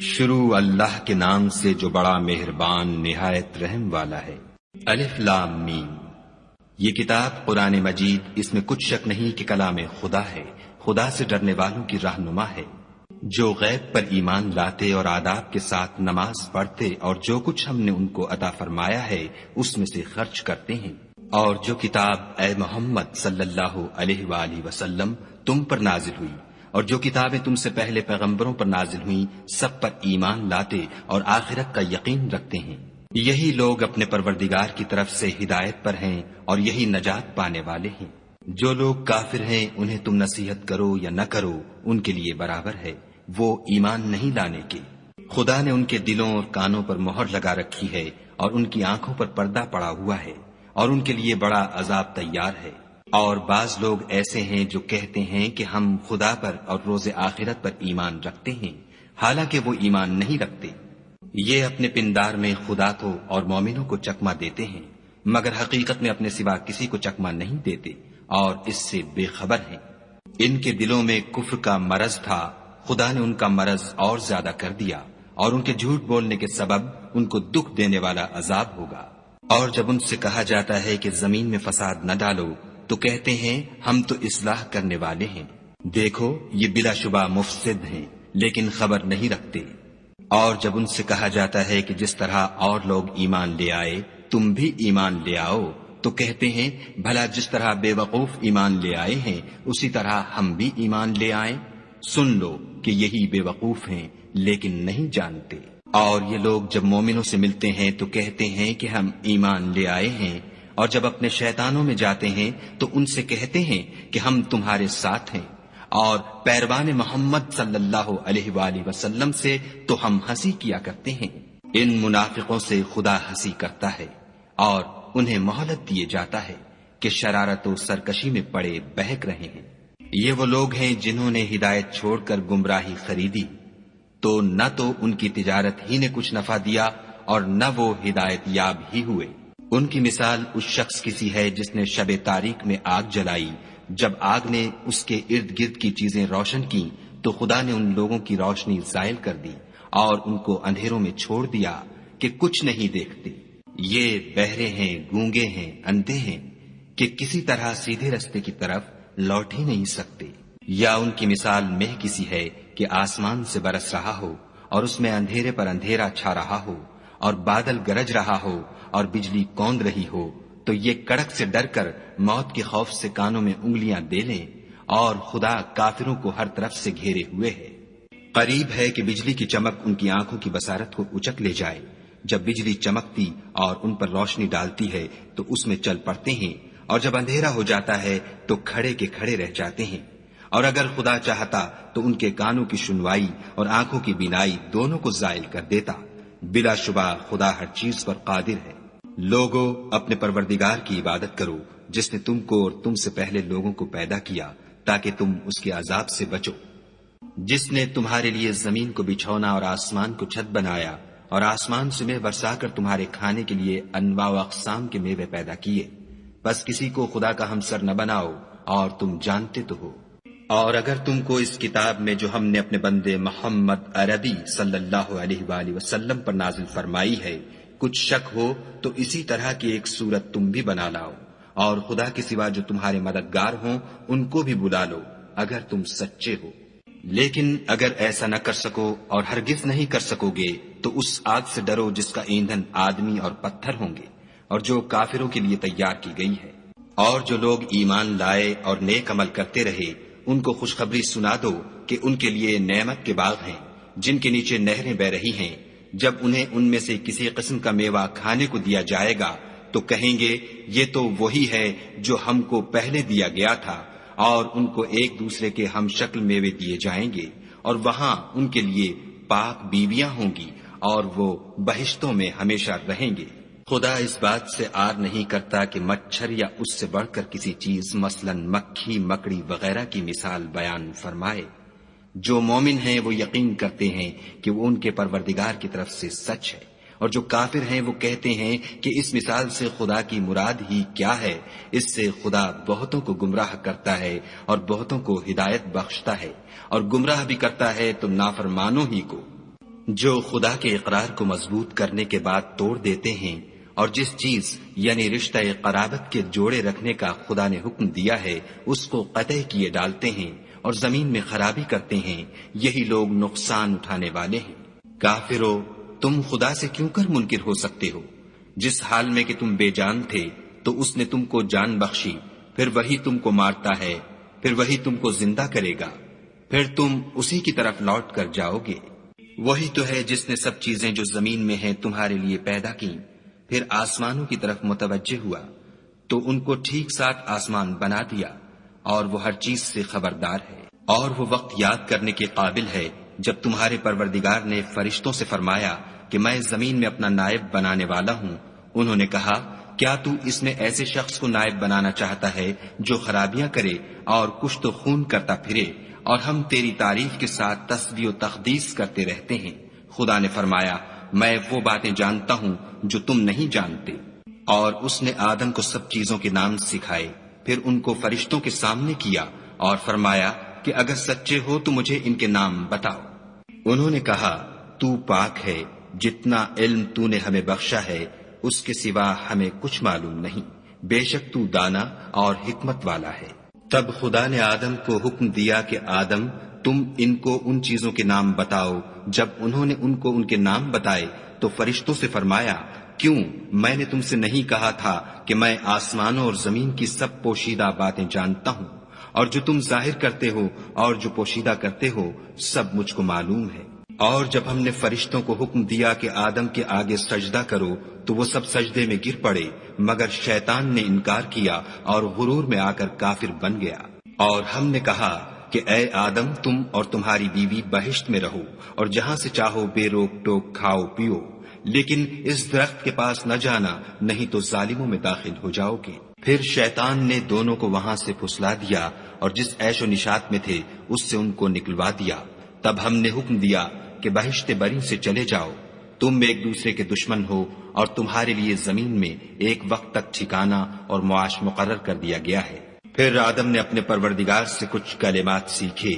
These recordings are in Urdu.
شروع اللہ کے نام سے جو بڑا مہربان نہایت رحم والا ہے۔ الف لام میم۔ یہ کتاب قرآن مجید، اس میں کچھ شک نہیں کہ کلام خدا ہے، خدا سے ڈرنے والوں کی رہنما ہے، جو غیب پر ایمان لاتے اور آداب کے ساتھ نماز پڑھتے اور جو کچھ ہم نے ان کو عطا فرمایا ہے اس میں سے خرچ کرتے ہیں، اور جو کتاب اے محمد صلی اللہ علیہ وآلہ وسلم تم پر نازل ہوئی اور جو کتابیں تم سے پہلے پیغمبروں پر نازل ہوئیں سب پر ایمان لاتے اور آخرت کا یقین رکھتے ہیں، یہی لوگ اپنے پروردگار کی طرف سے ہدایت پر ہیں اور یہی نجات پانے والے ہیں۔ جو لوگ کافر ہیں انہیں تم نصیحت کرو یا نہ کرو ان کے لیے برابر ہے، وہ ایمان نہیں لانے کے۔ خدا نے ان کے دلوں اور کانوں پر مہر لگا رکھی ہے اور ان کی آنکھوں پر پردہ پڑا ہوا ہے اور ان کے لیے بڑا عذاب تیار ہے۔ اور بعض لوگ ایسے ہیں جو کہتے ہیں کہ ہم خدا پر اور روز آخرت پر ایمان رکھتے ہیں، حالانکہ وہ ایمان نہیں رکھتے۔ یہ اپنے پندار میں خدا کو اور مومنوں کو چکما دیتے ہیں، مگر حقیقت میں اپنے سوا کسی کو چکما نہیں دیتے اور اس سے بے خبر ہیں۔ ان کے دلوں میں کفر کا مرض تھا، خدا نے ان کا مرض اور زیادہ کر دیا اور ان کے جھوٹ بولنے کے سبب ان کو دکھ دینے والا عذاب ہوگا۔ اور جب ان سے کہا جاتا ہے کہ زمین میں فساد نہ ڈالو تو کہتے ہیں ہم تو اصلاح کرنے والے ہیں، دیکھو یہ بلا شبہ مفسد ہیں لیکن خبر نہیں رکھتے۔ اور جب ان سے کہا جاتا ہے کہ جس طرح اور لوگ ایمان لے آئے تم بھی ایمان لے آؤ تو کہتے ہیں بھلا جس طرح بے وقوف ایمان لے آئے ہیں اسی طرح ہم بھی ایمان لے آئیں۔ سن لو کہ یہی بے وقوف ہیں لیکن نہیں جانتے۔ اور یہ لوگ جب مومنوں سے ملتے ہیں تو کہتے ہیں کہ ہم ایمان لے آئے ہیں، اور جب اپنے شیطانوں میں جاتے ہیں تو ان سے کہتے ہیں کہ ہم تمہارے ساتھ ہیں، اور پیروان محمد صلی اللہ علیہ وآلہ وسلم سے تو ہم ہنسی کیا کرتے ہیں۔ ان منافقوں سے خدا ہنسی کرتا ہے اور انہیں مہلت دیے جاتا ہے کہ شرارت و سرکشی میں پڑے بہک رہے ہیں۔ یہ وہ لوگ ہیں جنہوں نے ہدایت چھوڑ کر گمراہی خریدی، تو نہ تو ان کی تجارت ہی نے کچھ نفع دیا اور نہ وہ ہدایت یاب ہی ہوئے۔ ان کی مثال اس شخص کی سی ہے جس نے شب تاریک میں آگ جلائی، جب آگ نے اس کے ارد گرد کی چیزیں روشن کی تو خدا نے ان لوگوں کی روشنی زائل کر دی اور ان کو اندھیروں میں چھوڑ دیا کہ کچھ نہیں دیکھتے۔ یہ بہرے ہیں، گونگے ہیں، اندھے ہیں کہ کسی طرح سیدھے رستے کی طرف لوٹ ہی نہیں سکتے۔ یا ان کی مثال مہ کسی ہے کہ آسمان سے برس رہا ہو اور اس میں اندھیرے پر اندھیرا چھا رہا ہو اور بادل گرج رہا ہو اور بجلی کوند رہی ہو تو یہ کڑک سے ڈر کر موت کے خوف سے کانوں میں انگلیاں دے لیں، اور خدا کافروں کو ہر طرف سے گھیرے ہوئے ہے۔ قریب ہے کہ بجلی کی چمک ان کی آنکھوں کی بصارت کو اچک لے جائے۔ جب بجلی چمکتی اور ان پر روشنی ڈالتی ہے تو اس میں چل پڑتے ہیں، اور جب اندھیرا ہو جاتا ہے تو کھڑے کے کھڑے رہ جاتے ہیں۔ اور اگر خدا چاہتا تو ان کے کانوں کی سنوائی اور آنکھوں کی بینائی دونوں کو زائل کر دیتا۔ بلا شبہ خدا ہر چیز پر قادر ہے۔ لوگو اپنے پروردگار کی عبادت کرو جس نے تم کو اور تم سے پہلے لوگوں کو پیدا کیا تاکہ تم اس کے عذاب سے بچو، جس نے تمہارے لیے زمین کو بچھونا اور آسمان کو چھت بنایا اور آسمان سے میوہ برسا کر تمہارے کھانے کے لیے انواع و اقسام کے میوے پیدا کیے، بس کسی کو خدا کا ہمسر نہ بناؤ اور تم جانتے تو ہو۔ اور اگر تم کو اس کتاب میں جو ہم نے اپنے بندے محمد عربی صلی اللہ علیہ وآلہ وسلم پر نازل فرمائی ہے کچھ شک ہو تو اسی طرح کی ایک صورت تم بھی بنا لاؤ، اور خدا کے سوا جو تمہارے مددگار ہوں ان کو بھی بلا لو اگر تم سچے ہو۔ لیکن اگر ایسا نہ کر سکو اور ہرگز نہیں کر سکو گے تو اس آگ سے ڈرو جس کا ایندھن آدمی اور پتھر ہوں گے اور جو کافروں کے لیے تیار کی گئی ہے۔ اور جو لوگ ایمان لائے اور نیک عمل کرتے رہے ان کو خوشخبری سنا دو کہ ان کے لیے نعمت کے باغ ہیں جن کے نیچے نہریں بہ رہی ہیں۔ جب انہیں ان میں سے کسی قسم کا میوہ کھانے کو دیا جائے گا تو کہیں گے یہ تو وہی ہے جو ہم کو پہلے دیا گیا تھا، اور ان کو ایک دوسرے کے ہم شکل میوے دیے جائیں گے، اور وہاں ان کے لیے پاک بیویاں ہوں گی اور وہ بہشتوں میں ہمیشہ رہیں گے۔ خدا اس بات سے آر نہیں کرتا کہ مچھر یا اس سے بڑھ کر کسی چیز مثلا مکھی، مکڑی وغیرہ کی مثال بیان فرمائے۔ جو مومن ہیں وہ یقین کرتے ہیں کہ وہ ان کے پروردگار کی طرف سے سچ ہے، اور جو کافر ہیں وہ کہتے ہیں کہ اس مثال سے خدا کی مراد ہی کیا ہے۔ اس سے خدا بہتوں کو گمراہ کرتا ہے اور بہتوں کو ہدایت بخشتا ہے، اور گمراہ بھی کرتا ہے تو نافرمانوں ہی کو۔ جو خدا کے اقرار کو مضبوط کرنے کے بعد توڑ دیتے ہیں اور جس چیز یعنی رشتہ قرابت کے جوڑے رکھنے کا خدا نے حکم دیا ہے اس کو قطع کیے ڈالتے ہیں اور زمین میں خرابی کرتے ہیں، یہی لوگ نقصان اٹھانے والے ہیں۔ کافرو، تم خدا سے کیوں کر منکر ہو سکتے ہو؟ جس حال میں کہ تم بے جان تھے تو اس نے تم کو جان بخشی، پھر وہی تم کو مارتا ہے، پھر وہی تم کو زندہ کرے گا، پھر تم اسی کی طرف لوٹ کر جاؤ گے۔ وہی تو ہے جس نے سب چیزیں جو زمین میں ہیں تمہارے لیے پیدا کی، پھر آسمانوں کی طرف متوجہ ہوا تو ان کو ٹھیک ساتھ آسمان بنا دیا، اور وہ ہر چیز سے خبردار ہے۔ اور وہ وقت یاد کرنے کے قابل ہے جب تمہارے پروردگار نے فرشتوں سے فرمایا کہ میں زمین میں اپنا نائب بنانے والا ہوں۔ انہوں نے کہا، کیا تو اس میں ایسے شخص کو نائب بنانا چاہتا ہے جو خرابیاں کرے اور کشت و خون کرتا پھرے، اور ہم تیری تعریف کے ساتھ تسبیح و تقدیس کرتے رہتے ہیں؟ خدا نے فرمایا، میں وہ باتیں جانتا ہوں جو تم نہیں جانتے۔ اور اس نے آدم کو سب چیزوں کے نام سکھائے، پھر ان کو فرشتوں کے سامنے کیا اور فرمایا کہ اگر سچے ہو تو مجھے ان کے نام بتاؤ۔ انہوں نے کہا، تو پاک ہے، جتنا علم تو نے ہمیں بخشا ہے اس کے سوا ہمیں کچھ معلوم نہیں، بے شک تو دانا اور حکمت والا ہے۔ تب خدا نے آدم کو حکم دیا کہ آدم، تم ان کو ان چیزوں کے نام بتاؤ۔ جب انہوں نے ان کو ان کے نام بتائے تو فرشتوں سے فرمایا، کیوں میں نے تم سے نہیں کہا تھا کہ میں آسمانوں اور زمین کی سب پوشیدہ باتیں جانتا ہوں، اور جو تم ظاہر کرتے ہو اور جو پوشیدہ کرتے ہو سب مجھ کو معلوم ہے۔ اور جب ہم نے فرشتوں کو حکم دیا کہ آدم کے آگے سجدہ کرو تو وہ سب سجدے میں گر پڑے مگر شیطان نے انکار کیا اور غرور میں آ کر کافر بن گیا۔ اور ہم نے کہا کہ اے آدم، تم اور تمہاری بیوی بہشت میں رہو اور جہاں سے چاہو بے روک ٹوک کھاؤ پیو، لیکن اس درخت کے پاس نہ جانا، نہیں تو ظالموں میں داخل ہو جاؤ گے۔ پھر شیطان نے دونوں کو وہاں سے پھسلا دیا اور جس عیش و نشاط میں تھے اس سے ان کو نکلوا دیا۔ تب ہم نے حکم دیا کہ بہشت بری سے چلے جاؤ، تم ایک دوسرے کے دشمن ہو اور تمہارے لیے زمین میں ایک وقت تک ٹھکانہ اور معاش مقرر کر دیا گیا ہے۔ پھر آدم نے اپنے پروردگار سے کچھ کلمات سیکھے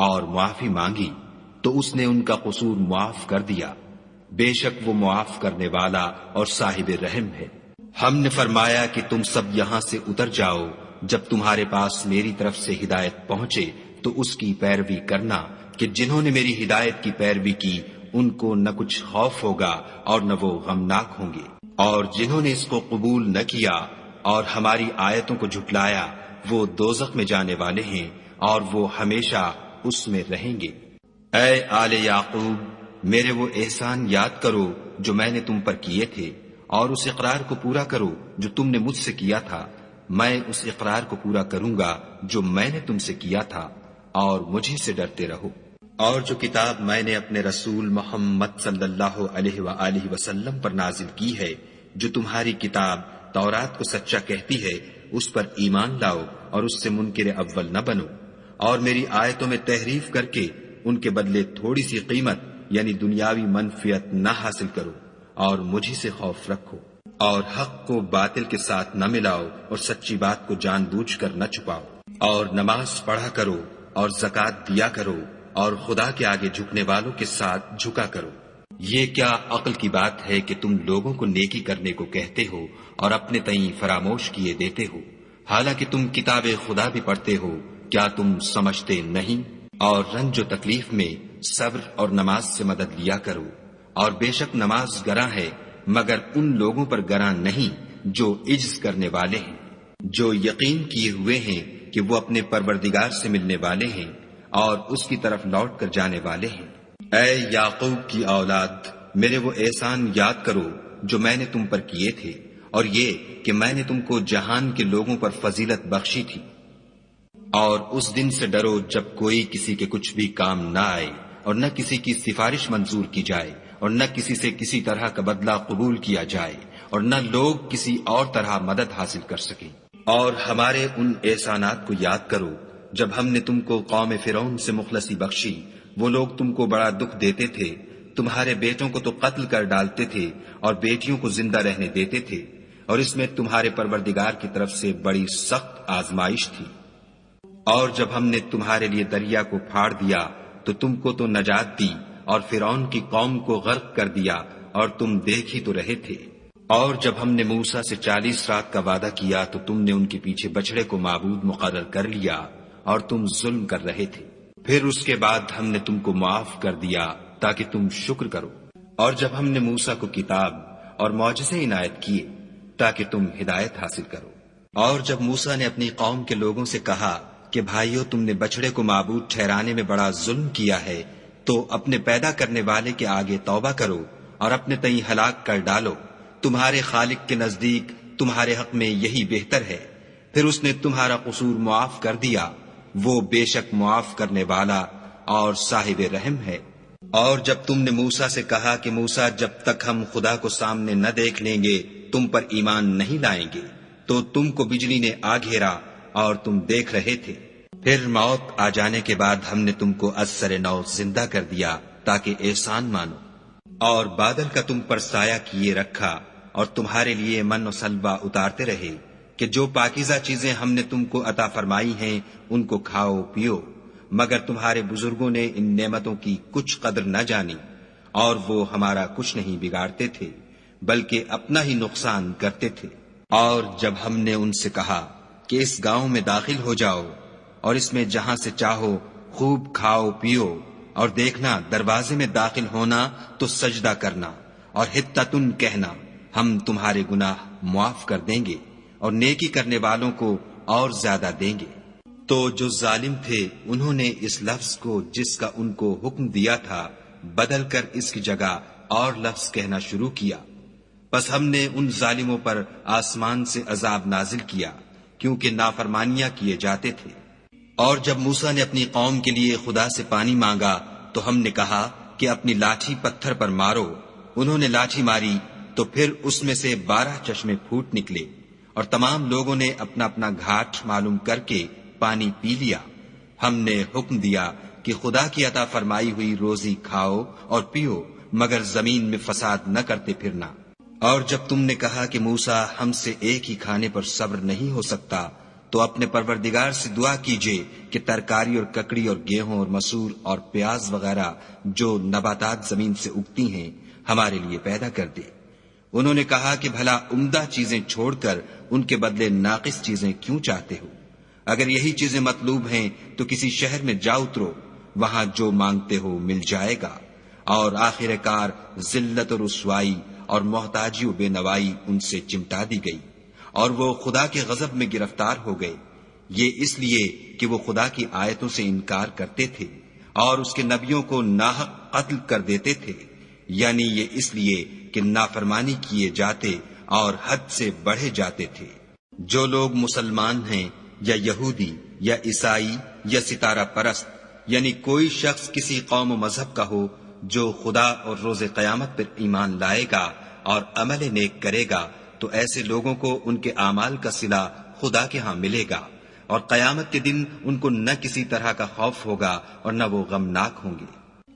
اور معافی مانگی تو اس نے ان کا قصور معاف کر دیا، بے شک وہ معاف کرنے والا اور صاحب رحم ہے۔ ہم نے فرمایا کہ تم سب یہاں سے اتر جاؤ، جب تمہارے پاس میری طرف سے ہدایت پہنچے تو اس کی پیروی کرنا، کہ جنہوں نے میری ہدایت کی پیروی کی ان کو نہ کچھ خوف ہوگا اور نہ وہ غمناک ہوں گے، اور جنہوں نے اس کو قبول نہ کیا اور ہماری آیتوں کو جھٹلایا وہ دوزخ میں جانے والے ہیں اور وہ ہمیشہ اس میں رہیں گے۔ اے آل یعقوب، میرے وہ احسان یاد کرو جو میں نے تم پر کیے تھے، اور اس اقرار کو پورا کرو جو تم نے مجھ سے کیا تھا۔ میں اس اقرار کو پورا کروں گا جو میں نے تم سے کیا تھا، اور مجھے سے ڈرتے رہو۔ اور جو کتاب میں نے اپنے رسول محمد صلی اللہ علیہ وآلہ وسلم پر نازل کی ہے، جو تمہاری کتاب تورات کو سچا کہتی ہے، اس پر ایمان لاؤ اور اس سے منکر اول نہ بنو، اور میری آیتوں میں تحریف کر کے ان کے بدلے تھوڑی سی قیمت یعنی دنیاوی منفعت نہ حاصل کرو، اور مجھے سے خوف رکھو، اور حق کو باطل کے ساتھ نہ ملاؤ اور سچی بات کو جان بوجھ کر نہ چھپاؤ، اور نماز پڑھا کرو اور زکوٰۃ دیا کرو، اور خدا کے آگے جھکنے والوں کے ساتھ جھکا کرو۔ یہ کیا عقل کی بات ہے کہ تم لوگوں کو نیکی کرنے کو کہتے ہو اور اپنے تئیں فراموش کیے دیتے ہو، حالانکہ تم کتاب خدا بھی پڑھتے ہو، کیا تم سمجھتے نہیں؟ اور رنج و تکلیف میں صبر اور نماز سے مدد لیا کرو، اور بے شک نماز گراں ہے مگر ان لوگوں پر گراں نہیں جو عجز کرنے والے ہیں، جو یقین کیے ہوئے ہیں کہ وہ اپنے پروردگار سے ملنے والے ہیں اور اس کی طرف لوٹ کر جانے والے ہیں۔ اے یعقوب کی اولاد، میرے وہ احسان یاد کرو جو میں نے تم پر کیے تھے، اور یہ کہ میں نے تم کو جہان کے لوگوں پر فضیلت بخشی تھی۔ اور اس دن سے ڈرو جب کوئی کسی کے کچھ بھی کام نہ آئے، اور نہ کسی کی سفارش منظور کی جائے، اور نہ کسی سے کسی طرح کا بدلہ قبول کیا جائے، اور نہ لوگ کسی اور طرح مدد حاصل کر سکیں۔ اور ہمارے ان احسانات کو یاد کرو جب ہم نے تم کو قوم فرعون سے مخلصی بخشی، وہ لوگ تم کو بڑا دکھ دیتے تھے، تمہارے بیٹوں کو تو قتل کر ڈالتے تھے اور بیٹیوں کو زندہ رہنے دیتے تھے، اور اس میں تمہارے پروردگار کی طرف سے بڑی سخت آزمائش تھی۔ اور جب ہم نے تمہارے لیے دریا کو پھاڑ دیا تو تم کو تو نجات دی، اور فرعون کی قوم کو غرق کر دیا اور تم دیکھ ہی تو رہے تھے۔ اور جب ہم نے موسیٰ سے 40 رات کا وعدہ کیا تو تم نے ان کے پیچھے بچڑے کو معبود مقرر کر لیا اور تم ظلم کر رہے تھے۔ پھر اس کے بعد ہم نے تم کو معاف کر دیا تاکہ تم شکر کرو۔ اور جب ہم نے موسیٰ کو کتاب اور معجزے عنایت کیے تاکہ تم ہدایت حاصل کرو۔ اور جب موسیٰ نے اپنی قوم کے لوگوں سے کہا کہ بھائیو، تم نے بچڑے کو معبود ٹھہرانے میں بڑا ظلم کیا ہے، تو اپنے پیدا کرنے والے کے آگے توبہ کرو اور اپنے تئیں ہلاک کر ڈالو، تمہارے خالق کے نزدیک تمہارے حق میں یہی بہتر ہے۔ پھر اس نے تمہارا قصور معاف کر دیا، وہ بے شک معاف کرنے والا اور صاحب رحم ہے۔ اور جب تم نے موسیٰ سے کہا کہ موسیٰ، جب تک ہم خدا کو سامنے نہ دیکھ لیں گے تم پر ایمان نہیں لائیں گے، تو تم کو بجلی نے آ گھیرا اور تم دیکھ رہے تھے۔ پھر موت آ جانے کے بعد ہم نے تم کو از سر نو زندہ کر دیا تاکہ احسان مانو، اور بادل کا تم پر سایہ کیے رکھا اور تمہارے لیے من و سلوہ اتارتے رہے کہ جو پاکیزہ چیزیں ہم نے تم کو عطا فرمائی ہیں ان کو کھاؤ پیو، مگر تمہارے بزرگوں نے ان نعمتوں کی کچھ قدر نہ جانی، اور وہ ہمارا کچھ نہیں بگاڑتے تھے بلکہ اپنا ہی نقصان کرتے تھے۔ اور جب ہم نے ان سے کہا کہ اس گاؤں میں داخل ہو جاؤ اور اس میں جہاں سے چاہو خوب کھاؤ پیو، اور دیکھنا دروازے میں داخل ہونا تو سجدہ کرنا اور حطتن کہنا، ہم تمہارے گناہ معاف کر دیں گے اور نیکی کرنے والوں کو اور زیادہ دیں گے۔ تو جو ظالم تھے انہوں نے اس لفظ کو جس کا ان کو حکم دیا تھا بدل کر اس کی جگہ اور لفظ کہنا شروع کیا، پس ہم نے ان ظالموں پر آسمان سے عذاب نازل کیا کیونکہ نافرمانیاں کیے جاتے تھے۔ اور جب موسیٰ نے اپنی قوم کے لیے خدا سے پانی مانگا تو ہم نے کہا کہ اپنی لاٹھی پتھر پر مارو۔ انہوں نے لاٹھی ماری تو پھر اس میں سے 12 چشمے پھوٹ نکلے، اور تمام لوگوں نے اپنا اپنا گھاٹ معلوم کر کے پانی پی لیا۔ ہم نے حکم دیا کہ خدا کی عطا فرمائی ہوئی روزی کھاؤ اور پیو، مگر زمین میں فساد نہ کرتے پھرنا۔ اور جب تم نے کہا کہ موسیٰ، ہم سے ایک ہی کھانے پر صبر نہیں ہو سکتا، تو اپنے پروردگار سے دعا کیجئے کہ ترکاری اور ککڑی اور گیہوں اور مسور اور پیاز وغیرہ جو نباتات زمین سے اگتی ہیں ہمارے لیے پیدا کر دے۔ انہوں نے کہا کہ بھلا عمدہ چیزیں چھوڑ کر ان کے بدلے ناقص چیزیں کیوں چاہتے ہو؟ اگر یہی چیزیں مطلوب ہیں تو کسی شہر میں جا اترو، وہاں جو مانگتے ہو مل جائے گا۔ اور آخر کار ذلت و رسوائی اور محتاجی و بے نوائی ان سے چمٹا دی گئی، اور وہ خدا کے غضب میں گرفتار ہو گئے، یہ اس لیے کہ وہ خدا کی آیتوں سے انکار کرتے تھے اور اس کے نبیوں کو ناحق قتل کر دیتے تھے، یعنی یہ اس لیے کہ نافرمانی کیے جاتے اور حد سے بڑھے جاتے تھے۔ جو لوگ مسلمان ہیں یا یہودی یا عیسائی یا ستارہ پرست، یعنی کوئی شخص کسی قوم و مذہب کا ہو، جو خدا اور روز قیامت پر ایمان لائے گا اور عمل نیک کرے گا، تو ایسے لوگوں کو ان کے اعمال کا صلہ خدا کے ہاں ملے گا، اور قیامت کے دن ان کو نہ کسی طرح کا خوف ہوگا اور نہ وہ غمناک ہوں گے۔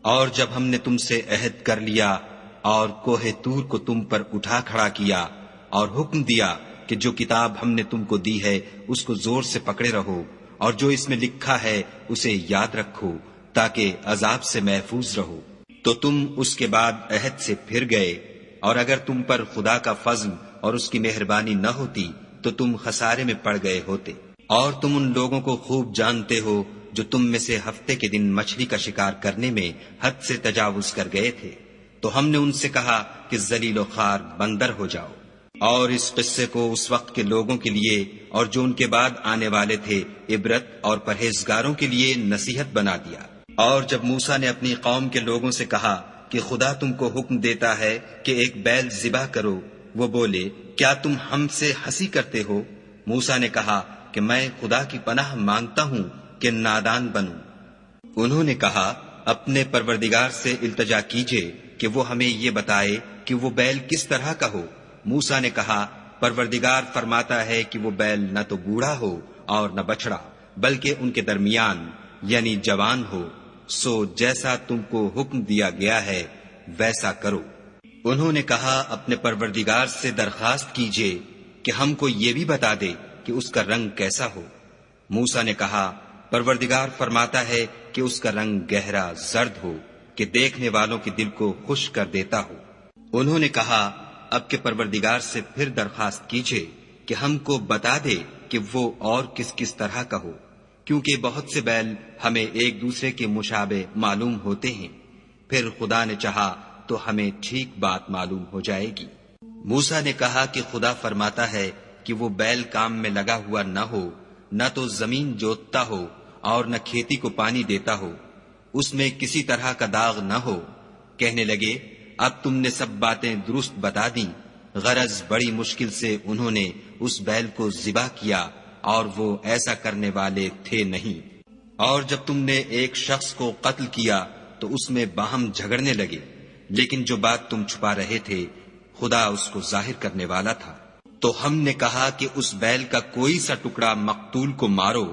اور جب ہم نے تم سے عہد کر لیا اور کوہ طور کو تم پر اٹھا کھڑا کیا اور حکم دیا کہ جو کتاب ہم نے تم کو دی ہے اس کو زور سے پکڑے رہو، اور جو اس میں لکھا ہے اسے یاد رکھو تاکہ عذاب سے محفوظ رہو، تو تم اس کے بعد عہد سے پھر گئے، اور اگر تم پر خدا کا فضل اور اس کی مہربانی نہ ہوتی تو تم خسارے میں پڑ گئے ہوتے۔ اور تم ان لوگوں کو خوب جانتے ہو جو تم میں سے ہفتے کے دن مچھلی کا شکار کرنے میں حد سے تجاوز کر گئے تھے، تو ہم نے ان سے کہا کہ ذلیل و خوار بندر ہو جاؤ۔ اور اس قصے کو اس وقت کے لوگوں کے لیے اور جو ان کے بعد آنے والے تھے عبرت اور پرہیزگاروں کے لیے نصیحت بنا دیا۔ اور جب موسیٰ نے اپنی قوم کے لوگوں سے کہا کہ خدا تم کو حکم دیتا ہے کہ ایک بیل ذبح کرو، وہ بولے، کیا تم ہم سے ہنسی کرتے ہو؟ موسیٰ نے کہا کہ میں خدا کی پناہ مانگتا ہوں کہ نادان بنوں۔ انہوں نے کہا، اپنے پروردگار سے التجا کیجئے کہ وہ ہمیں یہ بتائے کہ وہ بیل کس طرح کا ہو۔ موسیٰ نے کہا، پروردگار فرماتا ہے کہ وہ بیل نہ تو بوڑھا ہو اور نہ بچڑا، بلکہ ان کے درمیان یعنی جوان ہو، سو جیسا تم کو حکم دیا گیا ہے ویسا کرو۔ انہوں نے کہا، اپنے پروردگار سے درخواست کیجئے کہ ہم کو یہ بھی بتا دے کہ اس کا رنگ کیسا ہو۔ موسیٰ نے کہا، پروردگار فرماتا ہے کہ اس کا رنگ گہرا زرد ہو، کہ دیکھنے والوں کے دل کو خوش کر دیتا ہو۔ انہوں نے کہا اب کے پروردگار سے پھر درخواست کیجئے کہ ہم کو بتا دے کہ وہ اور کس کس طرح کا ہو، کیونکہ بہت سے بیل ہمیں ایک دوسرے کے مشابہ معلوم ہوتے ہیں، پھر خدا نے چاہا تو ہمیں ٹھیک بات معلوم ہو جائے گی۔ موسیٰ نے کہا کہ خدا فرماتا ہے کہ وہ بیل کام میں لگا ہوا نہ ہو، نہ تو زمین جوتتا ہو اور نہ کھیتی کو پانی دیتا ہو، اس میں کسی طرح کا داغ نہ ہو۔ کہنے لگے اب تم نے سب باتیں درست بتا دیں۔ غرض بڑی مشکل سے انہوں نے اس بیل کو ذبح کیا اور وہ ایسا کرنے والے تھے نہیں۔ اور جب تم نے ایک شخص کو قتل کیا تو اس میں باہم جھگڑنے لگے، لیکن جو بات تم چھپا رہے تھے خدا اس کو ظاہر کرنے والا تھا۔ تو ہم نے کہا کہ اس بیل کا کوئی سا ٹکڑا مقتول کو مارو،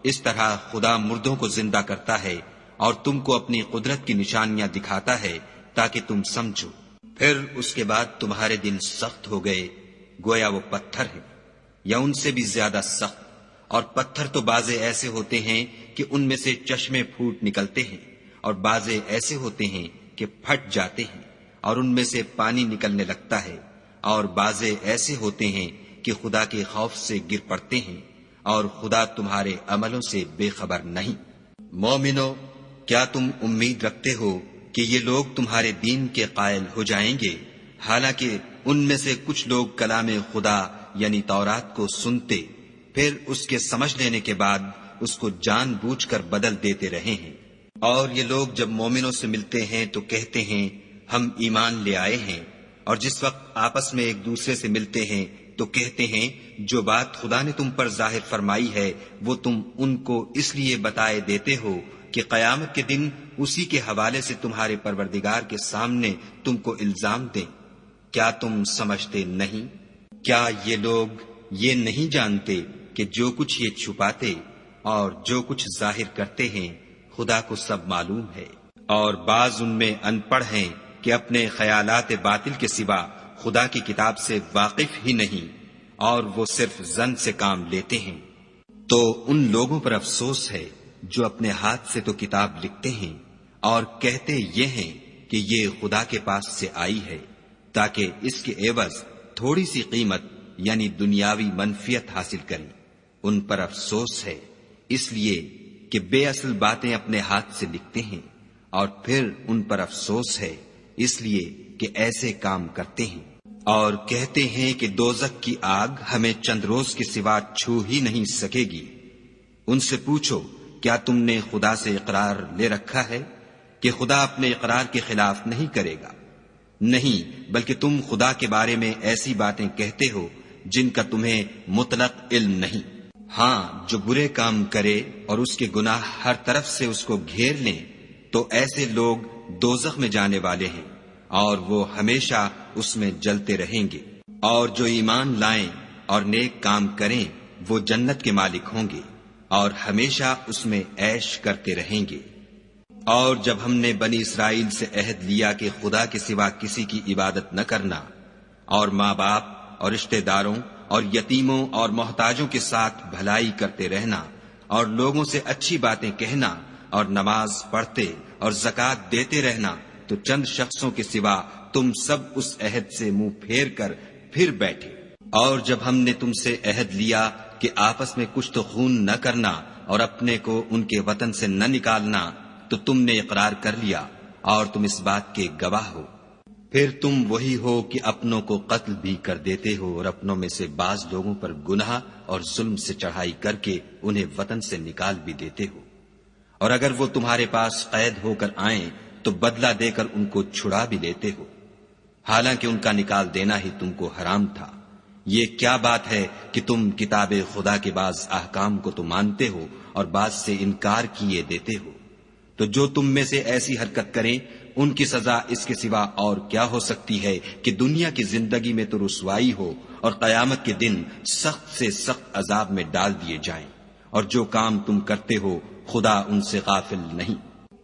اس طرح خدا مردوں کو زندہ کرتا ہے اور تم کو اپنی قدرت کی نشانیاں دکھاتا ہے تاکہ تم سمجھو۔ پھر اس کے بعد تمہارے دن سخت ہو گئے، گویا وہ پتھر ہیں یا ان سے بھی زیادہ سخت، اور پتھر تو بازے ایسے ہوتے ہیں کہ ان میں سے چشمے پھوٹ نکلتے ہیں، اور بازے ایسے ہوتے ہیں کہ پھٹ جاتے ہیں اور ان میں سے پانی نکلنے لگتا ہے، اور بازے ایسے ہوتے ہیں کہ خدا کے خوف سے گر پڑتے ہیں، اور خدا تمہارے عملوں سے بے خبر نہیں۔ مومنو، کیا تم امید رکھتے ہو کہ یہ لوگ تمہارے دین کے قائل ہو جائیں گے، حالانکہ ان میں سے کچھ لوگ کلام خدا یعنی تورات کو سنتے پھر اس کے سمجھ لینے کے بعد اس کو جان بوجھ کر بدل دیتے رہے ہیں۔ اور یہ لوگ جب مومنوں سے ملتے ہیں تو کہتے ہیں ہم ایمان لے آئے ہیں، اور جس وقت آپس میں ایک دوسرے سے ملتے ہیں تو کہتے ہیں جو بات خدا نے تم پر ظاہر فرمائی ہے وہ تم ان کو اس لیے بتائے دیتے ہو کہ قیامت کے دن اسی کے حوالے سے تمہارے پروردگار کے سامنے تم کو الزام دیں۔ کیا تم سمجھتے نہیں؟ کیا یہ لوگ یہ نہیں جانتے کہ جو کچھ یہ چھپاتے اور جو کچھ ظاہر کرتے ہیں خدا کو سب معلوم ہے؟ اور بعض ان میں ان پڑھ ہیں کہ اپنے خیالات باطل کے سوا خدا کی کتاب سے واقف ہی نہیں، اور وہ صرف ظن سے کام لیتے ہیں۔ تو ان لوگوں پر افسوس ہے جو اپنے ہاتھ سے تو کتاب لکھتے ہیں اور کہتے یہ ہیں کہ یہ خدا کے پاس سے آئی ہے، تاکہ اس کے عوض تھوڑی سی قیمت یعنی دنیاوی منفیت حاصل کریں۔ ان پر افسوس ہے اس لیے کہ بے اصل باتیں اپنے ہاتھ سے لکھتے ہیں، اور پھر ان پر افسوس ہے اس لیے کہ ایسے کام کرتے ہیں، اور کہتے ہیں کہ دوزخ کی آگ ہمیں چند روز کے سوا چھو ہی نہیں سکے گی۔ ان سے پوچھو کیا تم نے خدا سے اقرار لے رکھا ہے کہ خدا اپنے اقرار کے خلاف نہیں کرے گا؟ نہیں، بلکہ تم خدا کے بارے میں ایسی باتیں کہتے ہو جن کا تمہیں مطلق علم نہیں۔ ہاں، جو برے کام کرے اور اس کے گناہ ہر طرف سے اس کو گھیر لیں تو ایسے لوگ دوزخ میں جانے والے ہیں اور وہ ہمیشہ اس میں جلتے رہیں گے۔ اور جو ایمان لائیں اور نیک کام کریں وہ جنت کے مالک ہوں گے اور ہمیشہ اس میں عیش کرتے رہیں گے۔ اور جب ہم نے بنی اسرائیل سے عہد لیا کہ خدا کے سوا کسی کی عبادت نہ کرنا، اور ماں باپ اور رشتہ داروں اور یتیموں اور محتاجوں کے ساتھ بھلائی کرتے رہنا، اور لوگوں سے اچھی باتیں کہنا، اور نماز پڑھتے اور زکوٰۃ دیتے رہنا، تو چند شخصوں کے سوا تم سب اس عہد سے منہ پھیر کر پھر بیٹھے۔ اور جب ہم نے تم سے عہد لیا کہ آپس میں کچھ تو خون نہ کرنا اور اپنے کو ان کے وطن سے نہ نکالنا، تو تم نے اقرار کر لیا اور تم اس بات کے گواہ ہو۔ پھر تم وہی ہو کہ اپنوں کو قتل بھی کر دیتے ہو اور اپنوں میں سے بعض لوگوں پر گناہ اور ظلم سے چڑھائی کر کے انہیں وطن سے نکال بھی دیتے ہو، اور اگر وہ تمہارے پاس قید ہو کر آئیں تو بدلہ دے کر ان کو چھڑا بھی لیتے ہو، حالانکہ ان کا نکال دینا ہی تم کو حرام تھا۔ یہ کیا بات ہے کہ تم کتاب خدا کے بعض احکام کو تو مانتے ہو اور بعض سے انکار کیے دیتے ہو؟ تو جو تم میں سے ایسی حرکت کریں ان کی سزا اس کے سوا اور کیا ہو سکتی ہے کہ دنیا کی زندگی میں تو رسوائی ہو اور قیامت کے دن سخت سے سخت عذاب میں ڈال دیے جائیں، اور جو کام تم کرتے ہو خدا ان سے غافل نہیں۔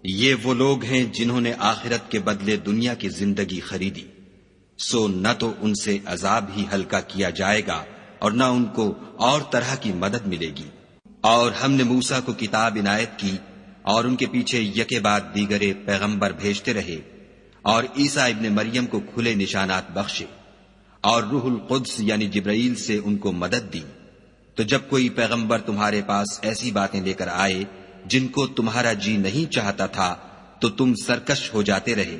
یہ وہ لوگ ہیں جنہوں نے آخرت کے بدلے دنیا کی زندگی خریدی، سو نہ تو ان سے عذاب ہی ہلکا کیا جائے گا اور نہ ان کو اور طرح کی مدد ملے گی۔ اور ہم نے موسیٰ کو کتاب عنایت کی اور ان کے پیچھے یکے بعد دیگرے پیغمبر بھیجتے رہے، اور عیسیٰ ابن مریم کو کھلے نشانات بخشے، اور روح القدس یعنی جبرائیل سے ان کو مدد دی، تو جب کوئی پیغمبر تمہارے پاس ایسی باتیں لے کر آئے جن کو تمہارا جی نہیں چاہتا تھا تو تم سرکش ہو جاتے رہے،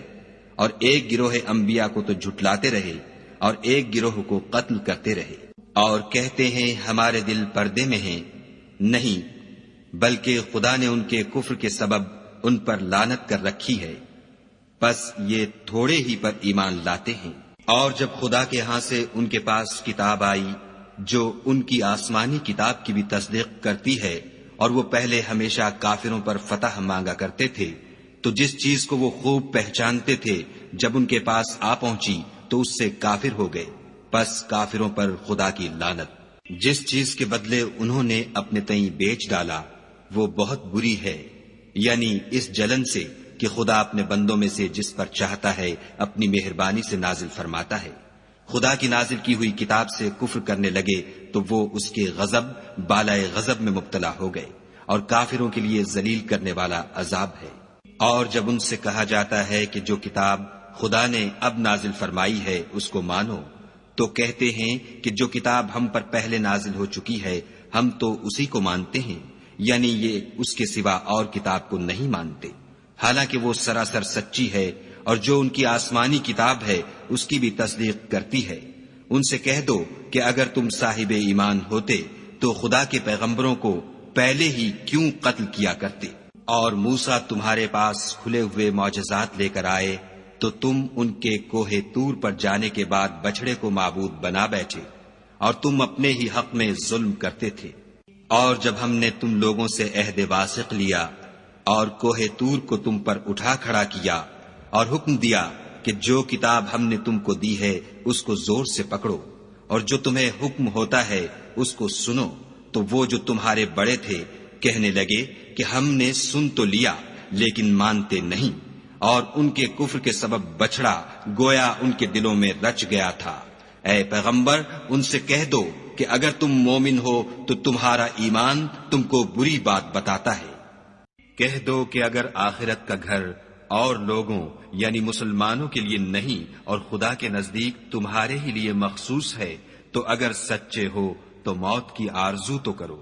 اور ایک گروہ انبیاء کو تو جھٹلاتے رہے اور ایک گروہ کو قتل کرتے رہے، اور کہتے ہیں ہمارے دل پردے میں ہیں، نہیں بلکہ خدا نے ان کے کفر کے سبب ان پر لعنت کر رکھی ہے، بس یہ تھوڑے ہی پر ایمان لاتے ہیں۔ اور جب خدا کے ہاں سے ان کے پاس کتاب آئی جو ان کی آسمانی کتاب کی بھی تصدیق کرتی ہے، اور وہ پہلے ہمیشہ کافروں پر فتح مانگا کرتے تھے، تو جس چیز کو وہ خوب پہچانتے تھے جب ان کے پاس آ پہنچی تو اس سے کافر ہو گئے، پس کافروں پر خدا کی لعنت۔ جس چیز کے بدلے انہوں نے اپنے تئیں بیچ ڈالا وہ بہت بری ہے، یعنی اس جلن سے کہ خدا اپنے بندوں میں سے جس پر چاہتا ہے اپنی مہربانی سے نازل فرماتا ہے۔ خدا کی نازل کی ہوئی کتاب سے کفر کرنے لگے تو وہ اس کے غضب بالائے غضب میں مبتلا ہو گئے، اور کافروں کے لیے ذلیل کرنے والا عذاب ہے۔ اور جب ان سے کہا جاتا ہے کہ جو کتاب خدا نے اب نازل فرمائی ہے اس کو مانو، تو کہتے ہیں کہ جو کتاب ہم پر پہلے نازل ہو چکی ہے ہم تو اسی کو مانتے ہیں، یعنی یہ اس کے سوا اور کتاب کو نہیں مانتے، حالانکہ وہ سراسر سچی ہے، اور جو ان کی آسمانی کتاب ہے اس کی بھی تصدیق کرتی ہے۔ ان سے کہہ دو کہ اگر تم صاحب ایمان ہوتے تو خدا کے پیغمبروں کو پہلے ہی کیوں قتل کیا کرتے، اور موسیٰ تمہارے پاس کھلے ہوئے معجزات لے کر آئے تو تم ان کے کوہ طور پر جانے کے بعد بچڑے کو معبود بنا بیٹھے، اور تم اپنے ہی حق میں ظلم کرتے تھے۔ اور جب ہم نے تم لوگوں سے عہد واثق لیا اور کوہ طور کو تم پر اٹھا کھڑا کیا اور حکم دیا کہ جو کتاب ہم نے تم کو دی ہے اس کو زور سے پکڑو، اور جو تمہیں حکم ہوتا ہے اس کو سنو، تو وہ جو تمہارے بڑے تھے کہنے لگے کہ ہم نے سن تو لیا لیکن مانتے نہیں، اور ان کے کفر کے سبب بچڑا گویا ان کے دلوں میں رچ گیا تھا۔ اے پیغمبر ان سے کہہ دو کہ اگر تم مومن ہو تو تمہارا ایمان تم کو بری بات بتاتا ہے۔ کہہ دو کہ اگر آخرت کا گھر اور لوگوں یعنی مسلمانوں کے لیے نہیں اور خدا کے نزدیک تمہارے ہی لیے مخصوص ہے تو اگر سچے ہو تو موت کی آرزو تو کرو،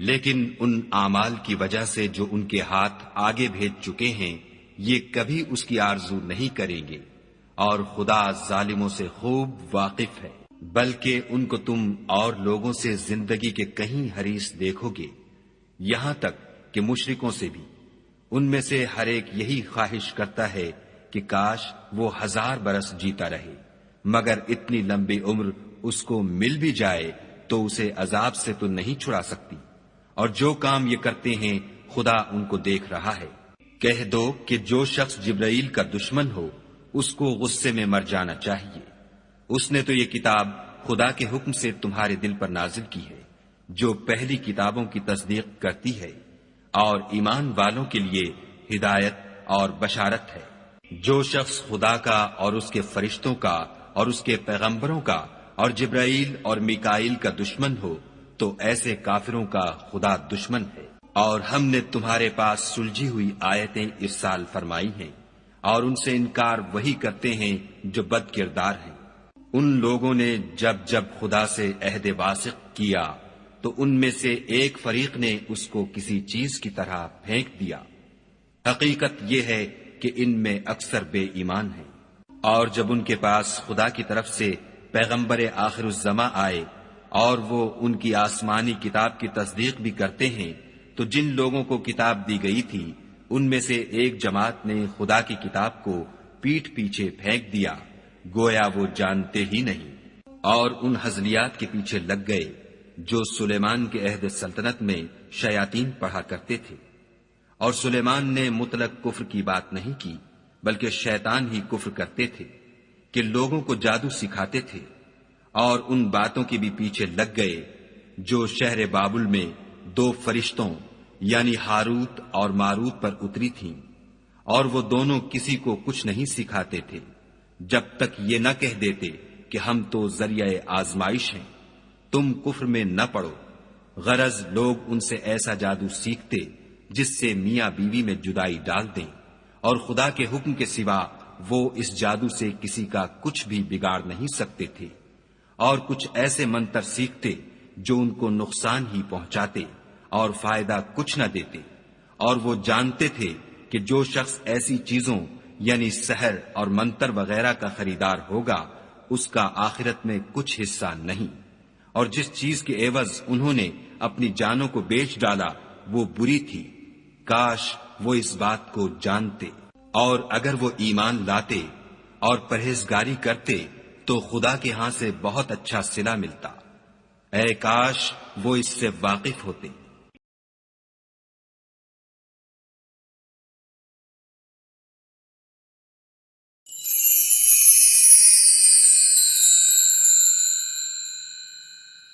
لیکن ان اعمال کی وجہ سے جو ان کے ہاتھ آگے بھیج چکے ہیں یہ کبھی اس کی آرزو نہیں کریں گے، اور خدا ظالموں سے خوب واقف ہے۔ بلکہ ان کو تم اور لوگوں سے زندگی کے کہیں حریص دیکھو گے، یہاں تک کہ مشرکوں سے بھی۔ ان میں سے ہر ایک یہی خواہش کرتا ہے کہ کاش وہ 1000 برس جیتا رہے، مگر اتنی لمبی عمر اس کو مل بھی جائے تو اسے عذاب سے تو نہیں چھڑا سکتی، اور جو کام یہ کرتے ہیں خدا ان کو دیکھ رہا ہے۔ کہہ دو کہ جو شخص جبرائیل کا دشمن ہو اس کو غصے میں مر جانا چاہیے، اس نے تو یہ کتاب خدا کے حکم سے تمہارے دل پر نازل کی ہے جو پہلی کتابوں کی تصدیق کرتی ہے، اور ایمان والوں کے لیے ہدایت اور بشارت ہے۔ جو شخص خدا کا اور اس کے فرشتوں کا اور اس کے پیغمبروں کا اور جبرائیل اور میکائیل کا دشمن ہو تو ایسے کافروں کا خدا دشمن ہے۔ اور ہم نے تمہارے پاس سلجھی ہوئی آیتیں ارسال فرمائی ہیں، اور ان سے انکار وہی کرتے ہیں جو بد کردار ہیں۔ ان لوگوں نے جب جب خدا سے عہد واثق کیا تو ان میں سے ایک فریق نے اس کو کسی چیز کی طرح پھینک دیا۔ حقیقت یہ ہے کہ ان میں اکثر بے ایمان ہیں۔ اور جب ان کے پاس خدا کی طرف سے پیغمبر آخر الزماں آئے اور وہ ان کی آسمانی کتاب کی تصدیق بھی کرتے ہیں تو جن لوگوں کو کتاب دی گئی تھی ان میں سے ایک جماعت نے خدا کی کتاب کو پیٹھ پیچھے پھینک دیا گویا وہ جانتے ہی نہیں، اور ان ہزلیات کے پیچھے لگ گئے جو سلیمان کے عہد سلطنت میں شیاطین پڑھا کرتے تھے۔ اور سلیمان نے مطلق کفر کی بات نہیں کی بلکہ شیطان ہی کفر کرتے تھے کہ لوگوں کو جادو سکھاتے تھے، اور ان باتوں کے بھی پیچھے لگ گئے جو شہر بابل میں 2 فرشتوں یعنی ہاروت اور ماروت پر اتری تھیں، اور وہ دونوں کسی کو کچھ نہیں سکھاتے تھے جب تک یہ نہ کہہ دیتے کہ ہم تو ذریعہ آزمائش ہیں، تم کفر میں نہ پڑو۔ غرض لوگ ان سے ایسا جادو سیکھتے جس سے میاں بیوی میں جدائی ڈال دیں، اور خدا کے حکم کے سوا وہ اس جادو سے کسی کا کچھ بھی بگاڑ نہیں سکتے تھے، اور کچھ ایسے منتر سیکھتے جو ان کو نقصان ہی پہنچاتے اور فائدہ کچھ نہ دیتے، اور وہ جانتے تھے کہ جو شخص ایسی چیزوں یعنی سحر اور منتر وغیرہ کا خریدار ہوگا اس کا آخرت میں کچھ حصہ نہیں، اور جس چیز کے عوض انہوں نے اپنی جانوں کو بیچ ڈالا وہ بری تھی، کاش وہ اس بات کو جانتے، اور اگر وہ ایمان لاتے اور پرہیزگاری کرتے تو خدا کے ہاں سے بہت اچھا صلہ ملتا، اے کاش وہ اس سے واقف ہوتے۔